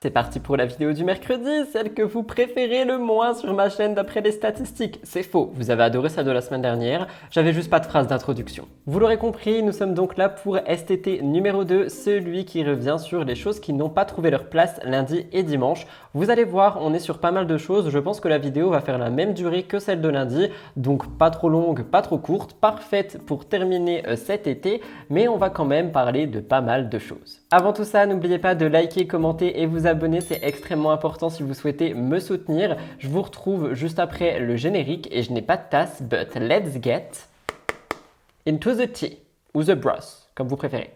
C'est parti pour la vidéo du mercredi, celle que vous préférez le moins sur ma chaîne d'après les statistiques. C'est faux, vous avez adoré celle de la semaine dernière, j'avais juste pas de phrase d'introduction. Vous l'aurez compris, nous sommes donc là pour STT numéro 2, celui qui revient sur les choses qui n'ont pas trouvé leur place lundi et dimanche. Vous allez voir, on est sur pas mal de choses, je pense que la vidéo va faire la même durée que celle de lundi, donc pas trop longue, pas trop courte, parfaite pour terminer cet été, mais on va quand même parler de pas mal de choses. Avant tout ça, n'oubliez pas de liker, commenter et vous abonner, c'est extrêmement important si vous souhaitez me soutenir. Je vous retrouve juste après le générique et je n'ai pas de tasse, but let's get into the tea, ou the broth, comme vous préférez.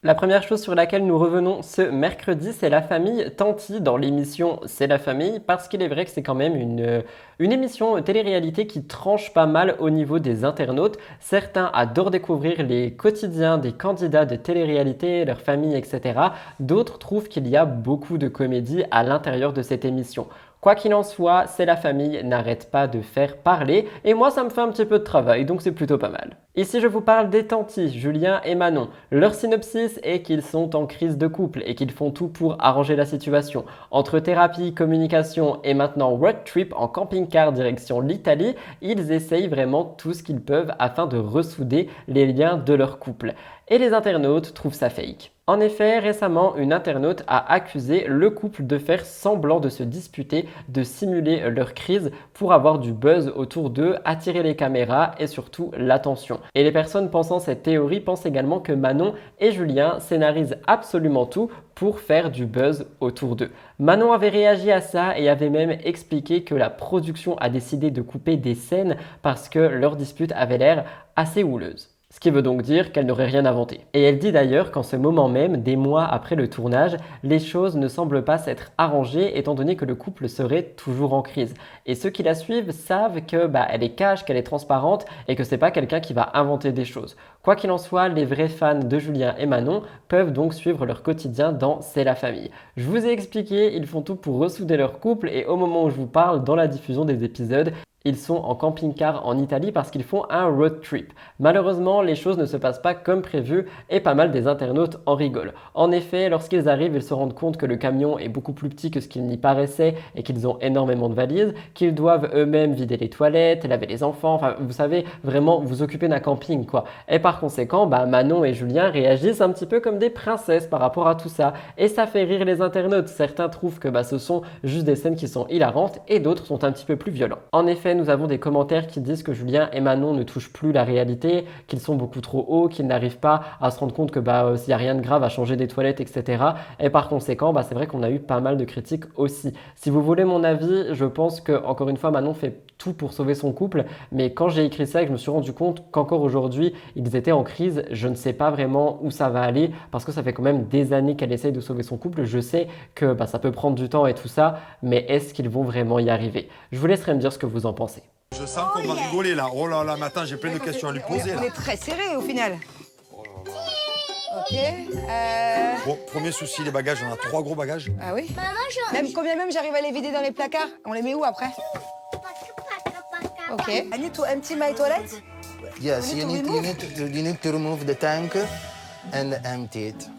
La première chose sur laquelle nous revenons ce mercredi, c'est la famille Tanti dans l'émission C'est la famille, parce qu'il est vrai que c'est quand même une émission télé-réalité qui tranche pas mal au niveau des internautes. Certains adorent découvrir les quotidiens des candidats de télé-réalité, leur famille, etc. D'autres trouvent qu'il y a beaucoup de comédie à l'intérieur de cette émission. Quoi qu'il en soit, C'est la famille n'arrête pas de faire parler et moi ça me fait un petit peu de travail donc c'est plutôt pas mal. Ici je vous parle des Tanti, Julien et Manon. Leur synopsis est qu'ils sont en crise de couple et qu'ils font tout pour arranger la situation. Entre thérapie, communication et maintenant road trip en camping-car direction l'Italie, ils essayent vraiment tout ce qu'ils peuvent afin de ressouder les liens de leur couple. Et les internautes trouvent ça fake. En effet, récemment, une internaute a accusé le couple de faire semblant de se disputer, de simuler leur crise pour avoir du buzz autour d'eux, attirer les caméras et surtout l'attention. Et les personnes pensant cette théorie pensent également que Manon et Julien scénarisent absolument tout pour faire du buzz autour d'eux. Manon avait réagi à ça et avait même expliqué que la production a décidé de couper des scènes parce que leur dispute avait l'air assez houleuse. Ce qui veut donc dire qu'elle n'aurait rien inventé. Et elle dit d'ailleurs qu'en ce moment même, des mois après le tournage, les choses ne semblent pas s'être arrangées étant donné que le couple serait toujours en crise. Et ceux qui la suivent savent que elle est cash, qu'elle est transparente et que c'est pas quelqu'un qui va inventer des choses. Quoi qu'il en soit, les vrais fans de Julien et Manon peuvent donc suivre leur quotidien dans C'est la famille. Je vous ai expliqué, ils font tout pour ressouder leur couple et au moment où je vous parle, dans la diffusion des épisodes, ils sont en camping-car en Italie parce qu'ils font un road trip. Malheureusement, les choses ne se passent pas comme prévu et pas mal des internautes en rigolent. En effet, lorsqu'ils arrivent, ils se rendent compte que le camion est beaucoup plus petit que ce qu'il n'y paraissait et qu'ils ont énormément de valises, qu'ils doivent eux-mêmes vider les toilettes, laver les enfants, enfin vous savez, vraiment vous occuper d'un camping quoi. Et par conséquent, Manon et Julien réagissent un petit peu comme des princesses par rapport à tout ça et ça fait rire les internautes. Certains trouvent que ce sont juste des scènes qui sont hilarantes et d'autres sont un petit peu plus violents. En effet, nous avons des commentaires qui disent que Julien et Manon ne touchent plus la réalité, qu'ils sont beaucoup trop hauts, qu'ils n'arrivent pas à se rendre compte que s'il n'y a rien de grave à changer des toilettes, etc. Et par conséquent, c'est vrai qu'on a eu pas mal de critiques aussi. Si vous voulez mon avis, je pense que encore une fois, Manon fait tout pour sauver son couple, mais quand j'ai écrit ça et que je me suis rendu compte qu'encore aujourd'hui, ils étaient en crise, je ne sais pas vraiment où ça va aller, parce que ça fait quand même des années qu'elle essaye de sauver son couple. Je sais que ça peut prendre du temps et tout ça, mais est-ce qu'ils vont vraiment y arriver? Je vous laisserai me dire ce que vous en pensez. Je sens qu'on va rigoler là. Oh là là, mais attends, j'ai plein de questions à lui poser là. On est très serré au final. Ok. Bon, premier souci, les bagages. On a 3 gros bagages. Ah oui. Combien même j'arrive à les vider dans les placards. On les met où après? Ok. I need to empty my toilet. Yes, You need to remove the tank and empty it.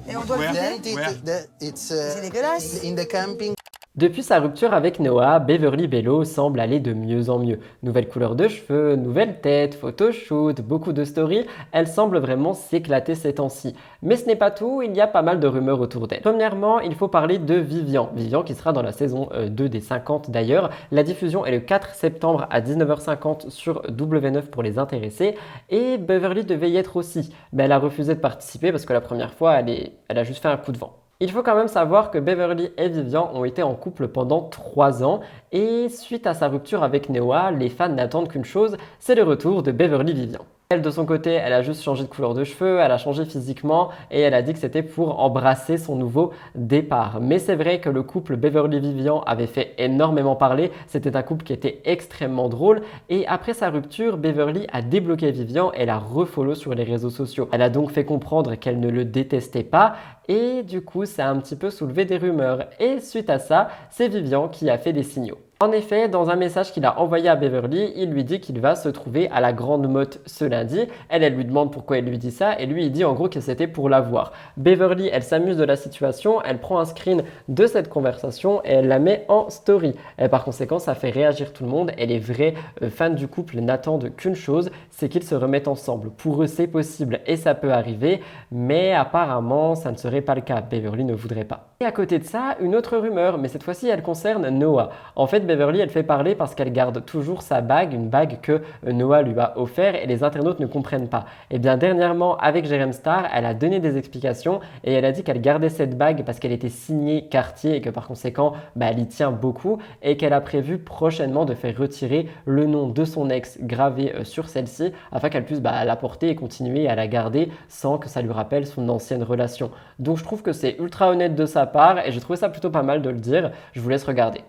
Et on doit le vider. C'est dégueulasse. in the camping. Depuis sa rupture avec Noah, Beverly Bello semble aller de mieux en mieux. Nouvelle couleur de cheveux, nouvelle tête, photoshoot, beaucoup de stories, elle semble vraiment s'éclater ces temps-ci. Mais ce n'est pas tout, il y a pas mal de rumeurs autour d'elle. Premièrement, il faut parler de Vivian. Vivian qui sera dans la saison 2 des 50 d'ailleurs. La diffusion est le 4 septembre à 19h50 sur W9 pour les intéressés. Et Beverly devait y être aussi. Mais elle a refusé de participer parce que la première fois, elle a juste fait un coup de vent. Il faut quand même savoir que Beverly et Vivian ont été en couple pendant 3 ans et suite à sa rupture avec Noah, les fans n'attendent qu'une chose, c'est le retour de Beverly Vivian. Elle, de son côté, elle a juste changé de couleur de cheveux, elle a changé physiquement et elle a dit que c'était pour embrasser son nouveau départ. Mais c'est vrai que le couple Beverly-Vivian avait fait énormément parler. C'était un couple qui était extrêmement drôle et après sa rupture, Beverly a débloqué Vivian et l'a refollow sur les réseaux sociaux. Elle a donc fait comprendre qu'elle ne le détestait pas et du coup, ça a un petit peu soulevé des rumeurs. Et suite à ça, c'est Vivian qui a fait des signaux. En effet, dans un message qu'il a envoyé à Beverly, il lui dit qu'il va se trouver à la Grande Motte ce lundi. Elle lui demande pourquoi il lui dit ça et lui il dit en gros que c'était pour la voir. Beverly, elle s'amuse de la situation, elle prend un screen de cette conversation et elle la met en story. Et par conséquent, ça fait réagir tout le monde et les vrais fans du couple n'attendent qu'une chose, c'est qu'ils se remettent ensemble. Pour eux, c'est possible et ça peut arriver, mais apparemment, ça ne serait pas le cas. Beverly ne voudrait pas. Et à côté de ça, une autre rumeur, mais cette fois-ci, elle concerne Noah. En fait, Beverly, elle fait parler parce qu'elle garde toujours sa bague, une bague que Noah lui a offert et les internautes ne comprennent pas. Et bien dernièrement, avec Jérém Star, elle a donné des explications et elle a dit qu'elle gardait cette bague parce qu'elle était signée Cartier et que par conséquent, elle y tient beaucoup et qu'elle a prévu prochainement de faire retirer le nom de son ex gravé sur celle-ci afin qu'elle puisse la porter et continuer à la garder sans que ça lui rappelle son ancienne relation. Donc je trouve que c'est ultra honnête de sa part et j'ai trouvé ça plutôt pas mal de le dire. Je vous laisse regarder.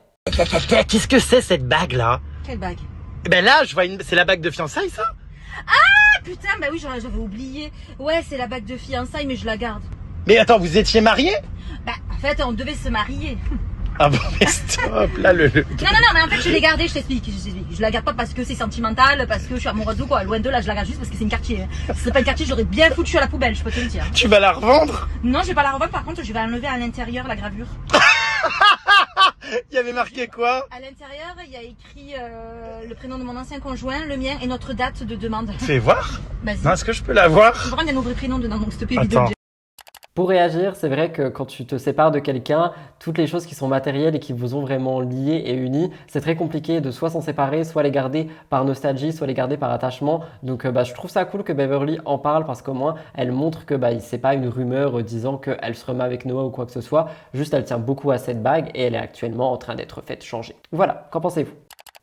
Qu'est-ce que c'est cette bague là? Quelle bague? Ben là, je vois c'est la bague de fiançailles ça? Ah putain, bah oui, j'avais oublié. Ouais, c'est la bague de fiançailles, mais je la garde. Mais attends, vous étiez mariés? Bah, en fait, on devait se marier. Ah bon, mais stop, là le... Non, mais en fait, je l'ai gardée, je t'explique. Je la garde pas parce que c'est sentimental, parce que je suis amoureuse ou quoi. Loin de là, je la garde juste parce que c'est une quartier. Si ce serait pas une quartier, j'aurais bien foutu à la poubelle, je peux te le dire. Tu vas la revendre? Non, je vais pas la revendre, par contre, je vais enlever à l'intérieur la gravure. Il y avait marqué quoi? À l'intérieur, il y a écrit le prénom de mon ancien conjoint, le mien et notre date de demande. Fais voir. Vas-y. Non, est-ce que je peux la voir? Je vois, il y a nos vrais prénoms dedans, donc s'il te plaît, Attends. vidéo. Pour réagir, c'est vrai que quand tu te sépares de quelqu'un, toutes les choses qui sont matérielles et qui vous ont vraiment liés et unis, c'est très compliqué de soit s'en séparer, soit les garder par nostalgie, soit les garder par attachement. Donc je trouve ça cool que Beverly en parle parce qu'au moins elle montre que c'est pas une rumeur disant qu'elle se remet avec Noah ou quoi que ce soit. Juste elle tient beaucoup à cette bague et elle est actuellement en train d'être faite changer. Voilà, qu'en pensez-vous?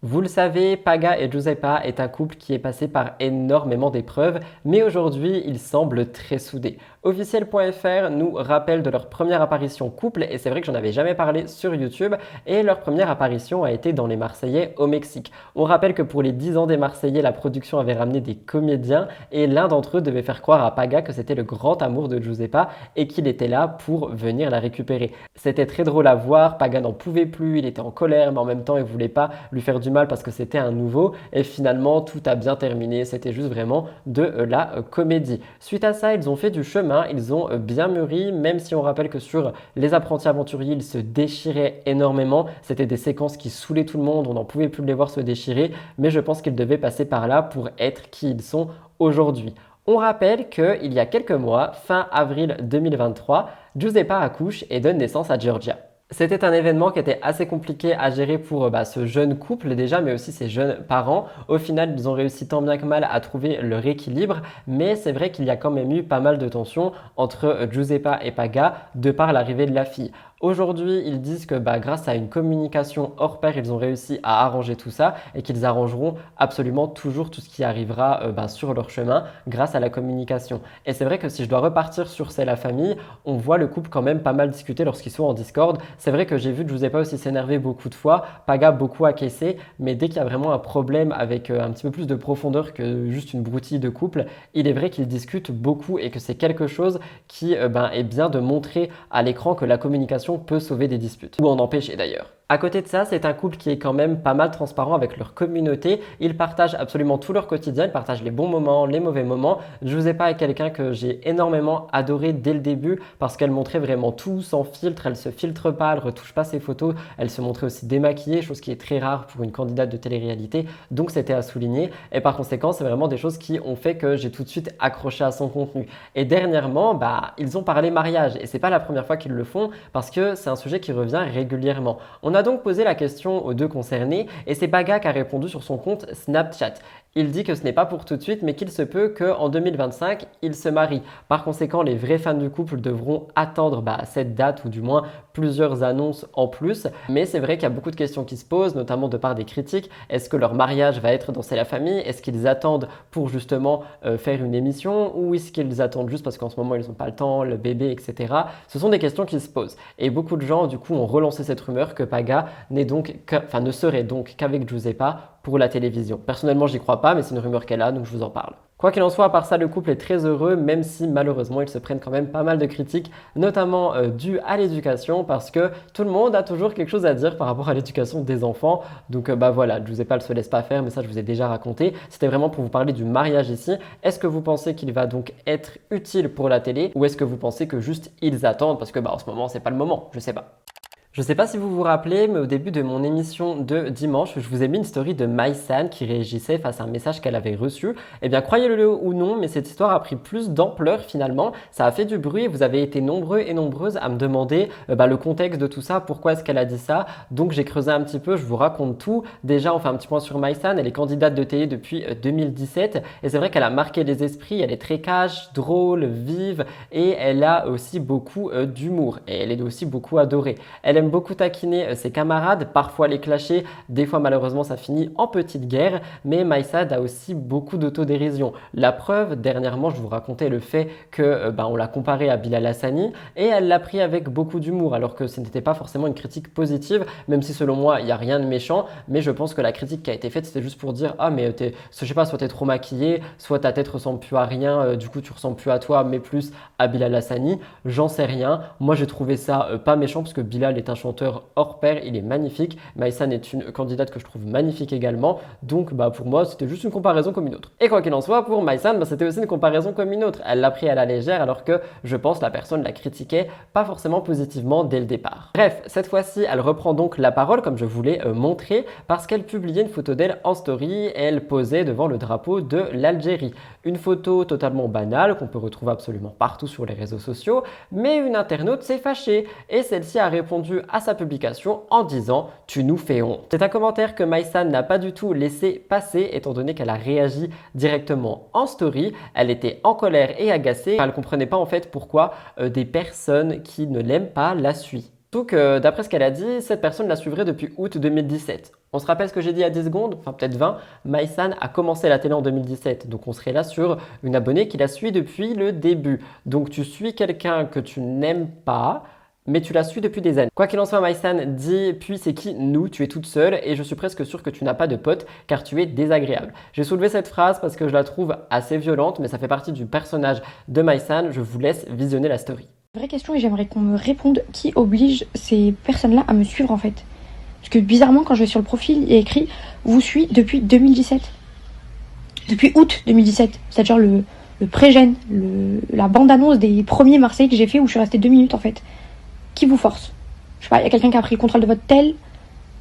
Vous le savez, Paga et Giuseppa est un couple qui est passé par énormément d'épreuves, mais aujourd'hui, ils semblent très soudés. Officiel.fr nous rappelle de leur première apparition couple, et c'est vrai que j'en avais jamais parlé sur YouTube, et leur première apparition a été dans Les Marseillais au Mexique. On rappelle que pour les 10 ans des Marseillais, la production avait ramené des comédiens, et l'un d'entre eux devait faire croire à Paga que c'était le grand amour de Giuseppa, et qu'il était là pour venir la récupérer. C'était très drôle à voir, Paga n'en pouvait plus, il était en colère, mais en même temps, il voulait pas lui faire du mal parce que c'était un nouveau et finalement tout a bien terminé, c'était juste vraiment de la comédie. Suite à ça, ils ont fait du chemin, ils ont bien mûri, même si on rappelle que sur Les Apprentis Aventuriers, ils se déchiraient énormément, c'était des séquences qui saoulaient tout le monde, on n'en pouvait plus les voir se déchirer, mais je pense qu'ils devaient passer par là pour être qui ils sont aujourd'hui. On rappelle qu'il y a quelques mois, fin avril 2023, Giuseppa accouche et donne naissance à Giorgia. C'était un événement qui était assez compliqué à gérer pour ce jeune couple déjà, mais aussi ses jeunes parents. Au final, ils ont réussi tant bien que mal à trouver leur équilibre, mais c'est vrai qu'il y a quand même eu pas mal de tensions entre Giuseppa et Paga de par l'arrivée de la fille. Aujourd'hui, ils disent que grâce à une communication hors pair, ils ont réussi à arranger tout ça et qu'ils arrangeront absolument toujours tout ce qui arrivera sur leur chemin grâce à la communication. Et c'est vrai que si je dois repartir sur C'est la famille, on voit le couple quand même pas mal discuter lorsqu'ils sont en Discord. C'est vrai que j'ai vu Giuseppa aussi s'énerver beaucoup de fois, Paga beaucoup acquiescer, mais dès qu'il y a vraiment un problème avec un petit peu plus de profondeur que juste une broutille de couple, il est vrai qu'ils discutent beaucoup et que c'est quelque chose qui est bien de montrer à l'écran que la communication peut sauver des disputes, ou en empêcher d'ailleurs. À côté de ça, c'est un couple qui est quand même pas mal transparent avec leur communauté. Ils partagent absolument tout leur quotidien, ils partagent les bons moments, les mauvais moments. Giuseppa est quelqu'un que j'ai énormément adoré dès le début parce qu'elle montrait vraiment tout sans filtre, elle se filtre pas, elle retouche pas ses photos, elle se montrait aussi démaquillée, chose qui est très rare pour une candidate de télé-réalité, donc c'était à souligner. Et par conséquent, c'est vraiment des choses qui ont fait que j'ai tout de suite accroché à son contenu. Et dernièrement, ils ont parlé mariage et c'est pas la première fois qu'ils le font parce que c'est un sujet qui revient régulièrement. On a donc posé la question aux deux concernés et c'est Paga qui a répondu sur son compte Snapchat. Il dit que ce n'est pas pour tout de suite, mais qu'il se peut qu'en 2025, il se marie. Par conséquent, les vrais fans du couple devront attendre cette date ou du moins plusieurs annonces en plus. Mais c'est vrai qu'il y a beaucoup de questions qui se posent, notamment de part des critiques. Est-ce que leur mariage va être dans C'est la famille? Est-ce qu'ils attendent pour justement faire une émission? Ou est-ce qu'ils attendent juste parce qu'en ce moment, ils n'ont pas le temps, le bébé, etc. Ce sont des questions qui se posent. Et beaucoup de gens, du coup, ont relancé cette rumeur que Paga ne serait donc qu'avec Giuseppa pour la télévision. Personnellement, j'y crois pas, mais c'est une rumeur qu'elle a, donc je vous en parle. Quoi qu'il en soit, à part ça, le couple est très heureux, même si malheureusement, ils se prennent quand même pas mal de critiques, notamment dues à l'éducation, parce que tout le monde a toujours quelque chose à dire par rapport à l'éducation des enfants. Donc voilà, Giuseppa ne se laisse pas faire, mais ça, je vous ai déjà raconté. C'était vraiment pour vous parler du mariage ici. Est-ce que vous pensez qu'il va donc être utile pour la télé, ou est-ce que vous pensez que juste ils attendent, parce que en ce moment, c'est pas le moment, je sais pas. Je ne sais pas si vous vous rappelez, mais au début de mon émission de dimanche, je vous ai mis une story de Maïsan qui réagissait face à un message qu'elle avait reçu. Eh bien, croyez-le ou non, mais cette histoire a pris plus d'ampleur finalement. Ça a fait du bruit et vous avez été nombreux et nombreuses à me demander le contexte de tout ça, pourquoi est-ce qu'elle a dit ça. Donc, j'ai creusé un petit peu, je vous raconte tout. Déjà, on fait un petit point sur Maïsan. Elle est candidate de télé depuis 2017 et c'est vrai qu'elle a marqué les esprits. Elle est très cash, drôle, vive et elle a aussi beaucoup d'humour et elle est aussi beaucoup adorée. Elle aime beaucoup taquiner ses camarades, parfois les clasher, des fois malheureusement ça finit en petite guerre, mais Maïsad a aussi beaucoup d'autodérision. La preuve, dernièrement je vous racontais le fait que on l'a comparé à Bilal Hassani et elle l'a pris avec beaucoup d'humour alors que ce n'était pas forcément une critique positive, même si selon moi il n'y a rien de méchant, mais je pense que la critique qui a été faite c'était juste pour dire ah mais je sais pas, soit t'es trop maquillée, soit ta tête ressemble plus à rien, du coup tu ressembles plus à toi mais plus à Bilal Hassani, j'en sais rien. Moi j'ai trouvé ça pas méchant parce que Bilal est un chanteur hors pair, il est magnifique. Maïsan est une candidate que je trouve magnifique également. Donc pour moi, c'était juste une comparaison comme une autre. Et quoi qu'il en soit, pour Maïsan, c'était aussi une comparaison comme une autre. Elle l'a pris à la légère alors que je pense la personne la critiquait pas forcément positivement dès le départ. Bref, cette fois-ci, elle reprend donc la parole comme je voulais montrer parce qu'elle publiait une photo d'elle en story et elle posait devant le drapeau de l'Algérie. Une photo totalement banale qu'on peut retrouver absolument partout sur les réseaux sociaux, mais une internaute s'est fâchée et celle-ci a répondu à sa publication en disant « Tu nous fais honte ». C'est un commentaire que Maïsan n'a pas du tout laissé passer étant donné qu'elle a réagi directement en story. Elle était en colère et agacée. Elle ne comprenait pas en fait pourquoi des personnes qui ne l'aiment pas la suivent. Surtout que d'après ce qu'elle a dit, cette personne la suivrait depuis août 2017. On se rappelle ce que j'ai dit à 10 secondes, enfin peut-être 20, Maïsan a commencé la télé en 2017. Donc on serait là sur une abonnée qui la suit depuis le début. Donc tu suis quelqu'un que tu n'aimes pas, mais tu la suis depuis des années. Quoi qu'il en soit, Maïsan dit « Puis c'est qui nous? Tu es toute seule et je suis presque sûre que tu n'as pas de potes car tu es désagréable. » J'ai soulevé cette phrase parce que je la trouve assez violente, mais ça fait partie du personnage de Maïsan. Je vous laisse visionner la story. Vraie question et j'aimerais qu'on me réponde qui oblige ces personnes-là à me suivre en fait. Parce que bizarrement, quand je vais sur le profil, il y a écrit « Vous suit depuis 2017 ». Depuis août 2017, c'est-à-dire le pré-gène, la bande-annonce des premiers Marseille que j'ai fait où je suis restée 2 minutes en fait. Qui vous force? Je sais pas, il y a quelqu'un qui a pris le contrôle de votre tel,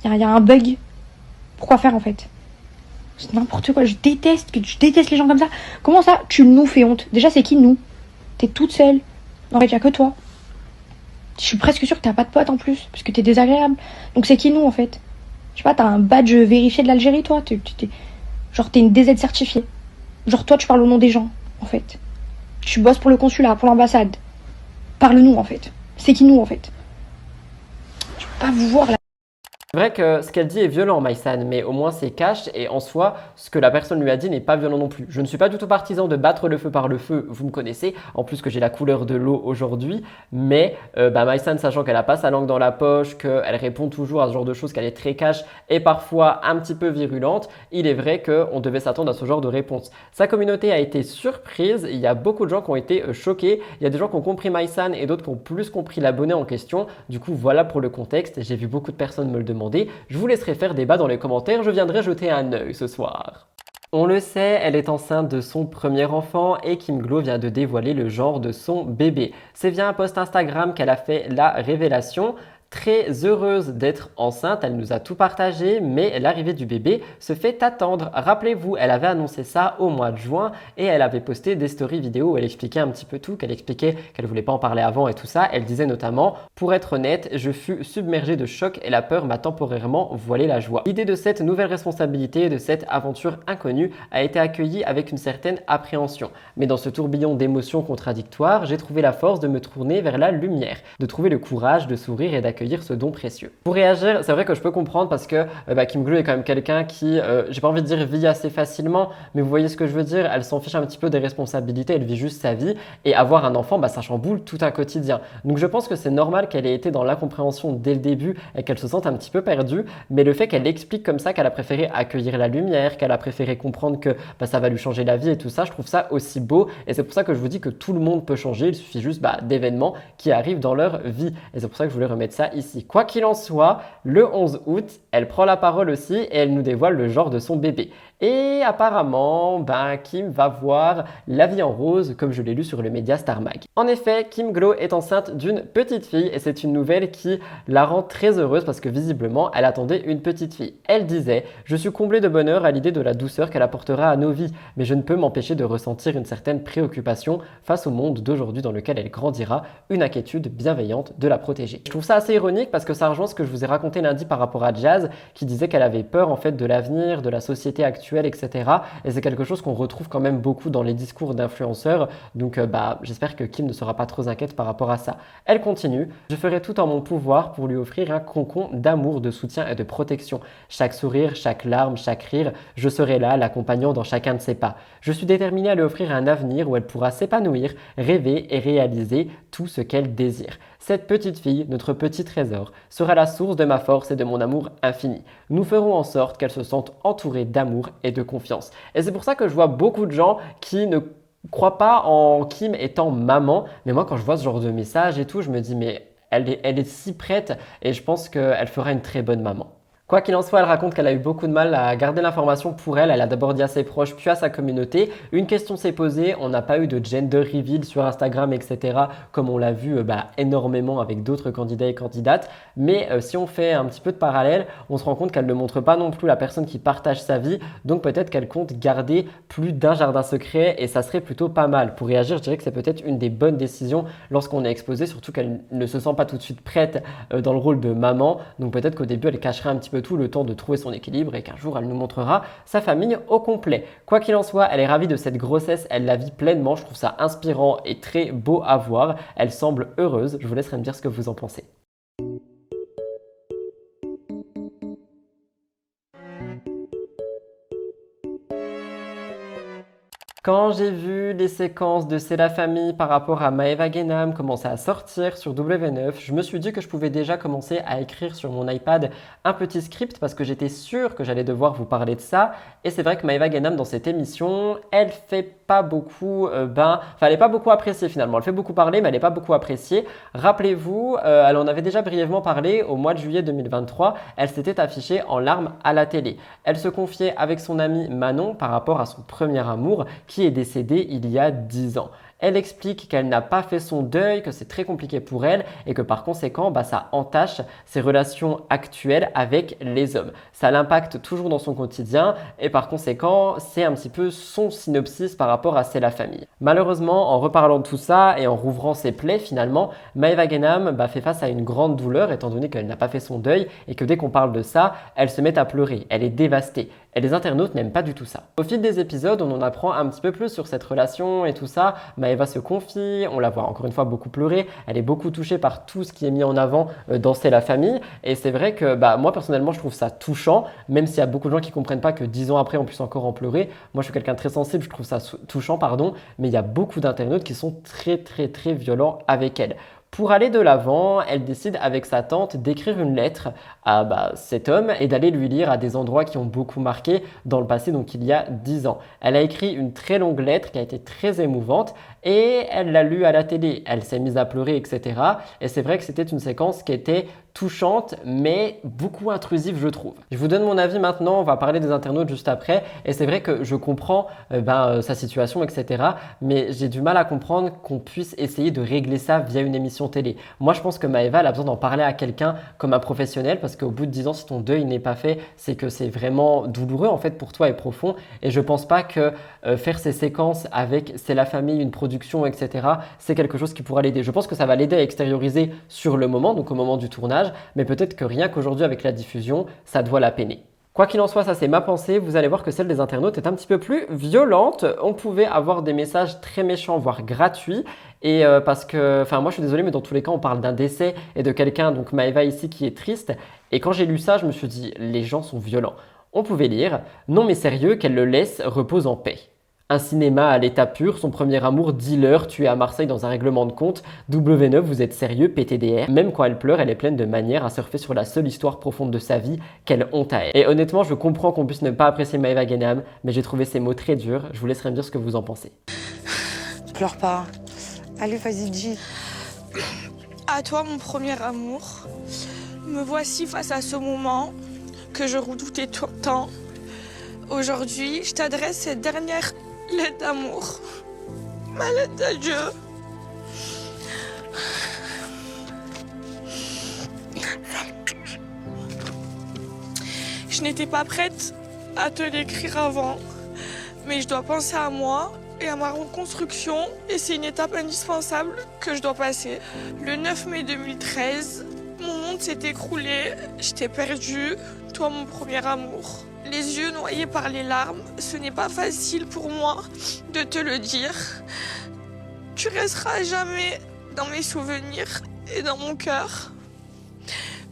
il y a un bug. Pourquoi faire en fait? C'est n'importe quoi, je déteste les gens comme ça. Comment ça, tu nous fais honte? Déjà, c'est qui nous? T'es toute seule. En fait, il n'y a que toi. Je suis presque sûre que t'as pas de pote en plus, parce que t'es désagréable. Donc c'est qui nous en fait? Je sais pas, t'as un badge vérifié de l'Algérie toi? Genre t'es une DZ certifiée. Genre toi, tu parles au nom des gens, en fait. Tu bosses pour le consulat, pour l'ambassade. Parle-nous en fait. C'est qui nous en fait? Je peux pas vous voir là. C'est vrai que ce qu'elle dit est violent, Maïsan, mais au moins c'est cash et en soi, ce que la personne lui a dit n'est pas violent non plus. Je ne suis pas du tout partisan de battre le feu par le feu, vous me connaissez, en plus que j'ai la couleur de l'eau aujourd'hui, mais Maïsan, sachant qu'elle n'a pas sa langue dans la poche, qu'elle répond toujours à ce genre de choses, qu'elle est très cash et parfois un petit peu virulente, il est vrai qu'on devait s'attendre à ce genre de réponse. Sa communauté a été surprise, il y a beaucoup de gens qui ont été choqués, il y a des gens qui ont compris Maïsan et d'autres qui ont plus compris l'abonné en question. Du coup, voilà pour le contexte, j'ai vu beaucoup de personnes me le demander. Je vous laisserai faire débat dans les commentaires, je viendrai jeter un œil ce soir. On le sait, elle est enceinte de son premier enfant et Kim Glow vient de dévoiler le genre de son bébé. C'est via un post Instagram qu'elle a fait la révélation. Très heureuse d'être enceinte, elle nous a tout partagé, mais l'arrivée du bébé se fait attendre. Rappelez-vous, elle avait annoncé ça au mois de juin et elle avait posté des stories vidéo où elle expliquait un petit peu tout, qu'elle expliquait qu'elle voulait pas en parler avant et tout ça. Elle disait notamment « Pour être honnête, je fus submergée de choc et la peur m'a temporairement voilé la joie ». L'idée de cette nouvelle responsabilité, de cette aventure inconnue a été accueillie avec une certaine appréhension. Mais dans ce tourbillon d'émotions contradictoires, j'ai trouvé la force de me tourner vers la lumière, de trouver le courage de sourire et d'accueillir ce don précieux. Pour réagir, c'est vrai que je peux comprendre parce que Kim Glow est quand même quelqu'un qui, j'ai pas envie de dire vit assez facilement, mais vous voyez ce que je veux dire, elle s'en fiche un petit peu des responsabilités, elle vit juste sa vie et avoir un enfant, ça chamboule tout un quotidien. Donc je pense que c'est normal qu'elle ait été dans l'incompréhension dès le début et qu'elle se sente un petit peu perdue, mais le fait qu'elle explique comme ça qu'elle a préféré accueillir la lumière, qu'elle a préféré comprendre que ça va lui changer la vie et tout ça, je trouve ça aussi beau et c'est pour ça que je vous dis que tout le monde peut changer, il suffit juste d'événements qui arrivent dans leur vie et c'est pour ça que je voulais remettre ça ici. Quoi qu'il en soit, le 11 août, elle prend la parole aussi et elle nous dévoile le genre de son bébé. Et apparemment, Kim va voir La vie en rose, comme je l'ai lu sur le média Star Mag. En effet, Kim Glow est enceinte d'une petite fille et c'est une nouvelle qui la rend très heureuse parce que visiblement, elle attendait une petite fille. Elle disait « Je suis comblée de bonheur à l'idée de la douceur qu'elle apportera à nos vies, mais je ne peux m'empêcher de ressentir une certaine préoccupation face au monde d'aujourd'hui dans lequel elle grandira, une inquiétude bienveillante de la protéger. » Je trouve ça assez ironique parce que ça rejoint ce que je vous ai raconté lundi par rapport à Jazz qui disait qu'elle avait peur en fait de l'avenir, de la société actuelle, etc. Et c'est quelque chose qu'on retrouve quand même beaucoup dans les discours d'influenceurs. Donc j'espère que Kim ne sera pas trop inquiète par rapport à ça. Elle continue. Je ferai tout en mon pouvoir pour lui offrir un cocon d'amour, de soutien et de protection. Chaque sourire, chaque larme, chaque rire, je serai là, l'accompagnant dans chacun de ses pas. Je suis déterminée à lui offrir un avenir où elle pourra s'épanouir, rêver et réaliser tout ce qu'elle désire. Cette petite fille, notre petit trésor, sera la source de ma force et de mon amour infini. Nous ferons en sorte qu'elle se sente entourée d'amour et de confiance. Et c'est pour ça que je vois beaucoup de gens qui ne croient pas en Kim étant maman. Mais moi, quand je vois ce genre de message et tout, je me dis mais elle est si prête et je pense qu'elle fera une très bonne maman. Quoi qu'il en soit, elle raconte qu'elle a eu beaucoup de mal à garder l'information pour elle. Elle a d'abord dit à ses proches, puis à sa communauté. Une question s'est posée. On n'a pas eu de gender reveal sur Instagram, etc. comme on l'a vu énormément avec d'autres candidats et candidates. Mais si on fait un petit peu de parallèle, on se rend compte qu'elle ne montre pas non plus la personne qui partage sa vie. Donc peut-être qu'elle compte garder plus d'un jardin secret et ça serait plutôt pas mal. Pour réagir, je dirais que c'est peut-être une des bonnes décisions lorsqu'on est exposé, surtout qu'elle ne se sent pas tout de suite prête dans le rôle de maman. Donc peut-être qu'au début, elle cacherait un petit peu tout le temps de trouver son équilibre et qu'un jour elle nous montrera sa famille au complet. Quoi qu'il en soit, elle est ravie de cette grossesse, elle la vit pleinement, je trouve ça inspirant et très beau à voir. Elle semble heureuse, je vous laisserai me dire ce que vous en pensez. Quand j'ai vu les séquences de C'est la famille par rapport à Maëva Guénam commencer à sortir sur W9, je me suis dit que je pouvais déjà commencer à écrire sur mon iPad un petit script parce que j'étais sûre que j'allais devoir vous parler de ça. Et c'est vrai que Maëva Guénam dans cette émission, elle fait pas beaucoup, elle est pas beaucoup appréciée finalement. Elle fait beaucoup parler, mais elle n'est pas beaucoup appréciée. Rappelez-vous, elle en avait déjà brièvement parlé au mois de juillet 2023. Elle s'était affichée en larmes à la télé. Elle se confiait avec son amie Manon par rapport à son premier amour qui est décédé il y a 10 ans. Elle explique qu'elle n'a pas fait son deuil, que c'est très compliqué pour elle et que par conséquent, ça entache ses relations actuelles avec les hommes. Ça l'impacte toujours dans son quotidien et par conséquent, c'est un petit peu son synopsis par rapport à C'est la famille. Malheureusement, en reparlant de tout ça et en rouvrant ses plaies finalement, Maëva Guénam fait face à une grande douleur étant donné qu'elle n'a pas fait son deuil et que dès qu'on parle de ça, elle se met à pleurer, elle est dévastée. Et les internautes n'aiment pas du tout ça. Au fil des épisodes, on en apprend un petit peu plus sur cette relation et tout ça. Maëva se confie, on la voit encore une fois beaucoup pleurer. Elle est beaucoup touchée par tout ce qui est mis en avant dans C'est la famille. Et c'est vrai que moi personnellement, je trouve ça touchant, même s'il y a beaucoup de gens qui ne comprennent pas que 10 ans après, on puisse encore en pleurer. Moi, je suis quelqu'un de très sensible, je trouve ça touchant, mais il y a beaucoup d'internautes qui sont très très très violents avec elle. Pour aller de l'avant, elle décide avec sa tante d'écrire une lettre à cet homme et d'aller lui lire à des endroits qui ont beaucoup marqué dans le passé, donc il y a 10 ans. Elle a écrit une très longue lettre qui a été très émouvante et elle l'a lue à la télé. Elle s'est mise à pleurer, etc. Et c'est vrai que c'était une séquence qui était touchante, mais beaucoup intrusive, je trouve. Je vous donne mon avis maintenant, on va parler des internautes juste après. Et c'est vrai que je comprends sa situation, etc. Mais j'ai du mal à comprendre qu'on puisse essayer de régler ça via une émission télé. Moi, je pense que Maëva, elle a besoin d'en parler à quelqu'un comme un professionnel, parce qu'au bout de 10 ans, si ton deuil n'est pas fait, c'est que c'est vraiment douloureux en fait pour toi et profond. Et je pense pas que faire ces séquences avec C'est la famille, une production, etc., c'est quelque chose qui pourra l'aider. Je pense que ça va l'aider à extérioriser sur le moment, donc au moment du tournage, mais peut-être que rien qu'aujourd'hui avec la diffusion, ça doit la peiner. Quoi qu'il en soit, ça c'est ma pensée, vous allez voir que celle des internautes est un petit peu plus violente. On pouvait avoir des messages très méchants, voire gratuits. Et parce que, moi je suis désolé, mais dans tous les cas, on parle d'un décès et de quelqu'un, donc Maëva ici, qui est triste. Et quand j'ai lu ça, je me suis dit, les gens sont violents. On pouvait lire, non mais sérieux, qu'elle le laisse, repose en paix. Un cinéma à l'état pur, son premier amour, dealer, tué à Marseille dans un règlement de compte. W9, vous êtes sérieux, PTDR. Même quand elle pleure, elle est pleine de manières à surfer sur la seule histoire profonde de sa vie. Quelle honte à elle. Et honnêtement, je comprends qu'on puisse ne pas apprécier Maëva Guénam, mais j'ai trouvé ces mots très durs. Je vous laisserai me dire ce que vous en pensez. Pleure pas. Allez, vas-y, dis. À toi, mon premier amour. Me voici face à ce moment que je redoutais tant. Aujourd'hui, je t'adresse cette dernière lettre d'amour. Ma lettre d'adieu. Je n'étais pas prête à te l'écrire avant, mais je dois penser à moi et à ma reconstruction, et c'est une étape indispensable que je dois passer. Le 9 mai 2013, mon monde s'est écroulé, je t'ai perdu, toi mon premier amour. Les yeux noyés par les larmes, ce n'est pas facile pour moi de te le dire. Tu resteras jamais dans mes souvenirs et dans mon cœur.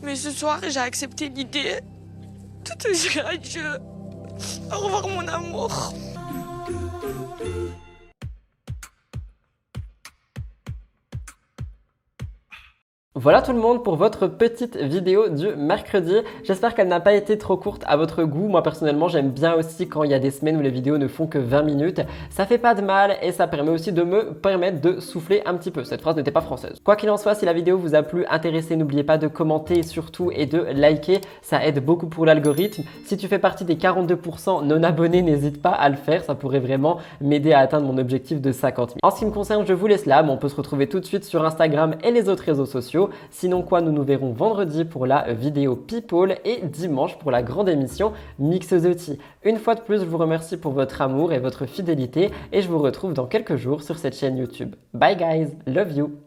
Mais ce soir, j'ai accepté l'idée de te dire adieu. Au revoir mon amour. Voilà tout le monde pour votre petite vidéo du mercredi. J'espère qu'elle n'a pas été trop courte à votre goût. Moi personnellement j'aime bien aussi quand il y a des semaines où les vidéos ne font que 20 minutes. Ça fait pas de mal et ça permet aussi de me permettre de souffler un petit peu. Cette phrase n'était pas française. Quoi qu'il en soit, si la vidéo vous a plu, intéressé, n'oubliez pas de commenter surtout et de liker. Ça aide beaucoup pour l'algorithme. Si tu fais partie des 42% non abonnés, n'hésite pas à le faire. Ça pourrait vraiment m'aider à atteindre mon objectif de 50 000. En ce qui me concerne, je vous laisse là, mais on peut se retrouver tout de suite sur Instagram et les autres réseaux sociaux. Sinon quoi, nous nous verrons vendredi pour la vidéo People et dimanche pour la grande émission Mix the Tea. Une fois de plus, je vous remercie pour votre amour et votre fidélité et je vous retrouve dans quelques jours sur cette chaîne YouTube. Bye guys, love you!